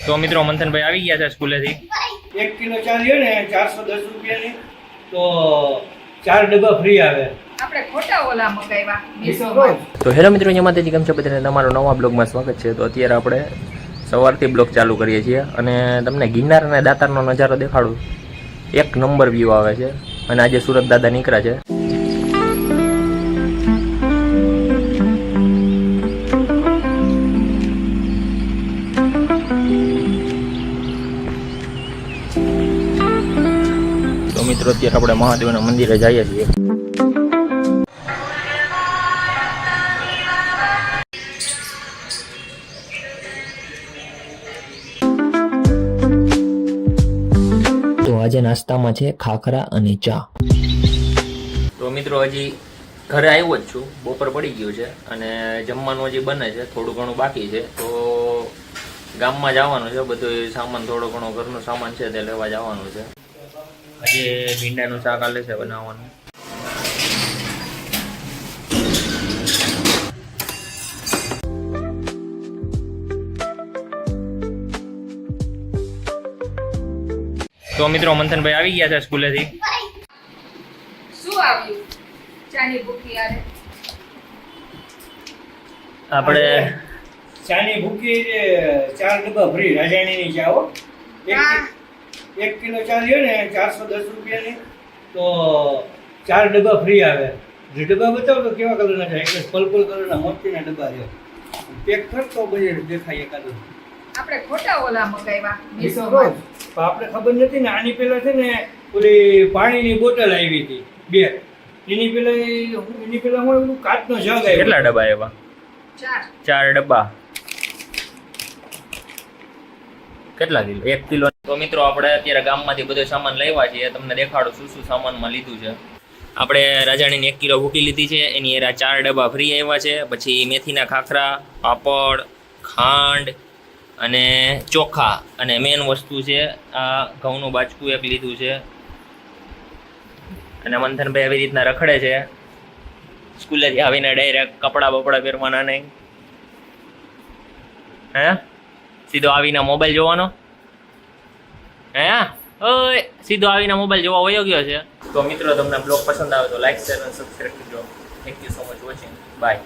તો મિત્રો મંથનભાઈ આવી ગયા છે સ્કૂલેથી. 1 કિલો ચા લ્યો ને 410 રૂપિયાની તો 4 ડબ્બા ફ્રી આવે. આપણે ખોટા ઓલા મગાવ્યા મીશોમાં. તો હેલો મિત્રો, અહીંયા માટેથી કેમ છે બધાને, તમારો નવા બ્લોગમાં સ્વાગત છે. તો અત્યારે આપણે સવારથી બ્લોગ ચાલુ કરીએ છીએ અને તમને ગિરનાર અને દાતારનો નજારો દેખાડું. એક નંબર વ્યૂ આવે છે અને આજે સુરત દાદા નીકળ્યા છે. તો મિત્રો અત્યારે આપણે મહાદેવના મંદિરે જઈએ છીએ. તો આજે નાસ્તામાં છે ખાખરા અને ચા. તો મિત્રો હજી ઘરે આવ્યો જ છું, બપોર પડી ગયું છે અને જમવાનું હજી બને છે, થોડું ઘણું બાકી છે. તો ગામમાં જવાનું છે, બધું સામાન થોડો ઘણો ઘરનો સામાન છે તે લેવા જવાનું છે. આજે ભીંડાનું શાક આલે છે બનાવવાનું. તો મિત્રો મંથનભાઈ આવી ગયા છે સ્કૂલેથી. શું આવ્યું? ચાની ભૂખી આરે આપણે ચાની ભૂકી 4 ડબ્બા ફ્રી રાજાણીની ચા હો. 1 કિલો ચા લ્યો ને 410 રૂપિયાની તો 4 ડબ્બા ફ્રી આવે. જે ડબ્બા બતાવો તો કેવા કલરના છે? એક પર્પલ કલરના મોતીના ડબ્બા છે. પેક કરતો બજેટ દેખાય એકાદું. આપણે ખોટા ઓલા મગાવ્યા મીશોમાં. પણ આપણે ખબર નથી ને, આની પહેલા છે ને ઓલી પાણીની બોટલ આવી હતી 2. એની પહેલા હું કાચનો જગ આવ્યો. કેટલા ડબ્બા આવ્યા? 4 ડબ્બા. કેટલા કિલો? 1 કિલો. તો મિત્રો આપણે અત્યારે ગામમાંથી બધો સામાન લાવ્યા છીએ. તમને દેખાડું શું શું સામાનમાં લીધું છે. આપણે રાજાણીની 1 કિલો ભૂકી લીધી છે, એની એરા 4 ડબ્બા ફ્રી આવ્યા છે. પછી મેથીના ખાખરા, પાપડ, ખાંડ અને ચોખા અને મેન વસ્તુ છે આ ઘઉંનું બાચકું એક લીધું છે. અને મંથનભાઈ આવી રીતના રખડે છે. સ્કૂલેથી આવીને ડાયરેક્ટ કપડાં બપડા પહેરવાના નહીં, હે સીધો આવીને મોબાઈલ જોવાનો. હે ઓય સીધો આવીને મોબાઈલ જોવા વયો ગયો છે. તો મિત્રો તમને બ્લોગ પસંદ આવે તો લાઈક, શેર અને સબસ્ક્રાઈબ કરજો. Thank you so much watching. By.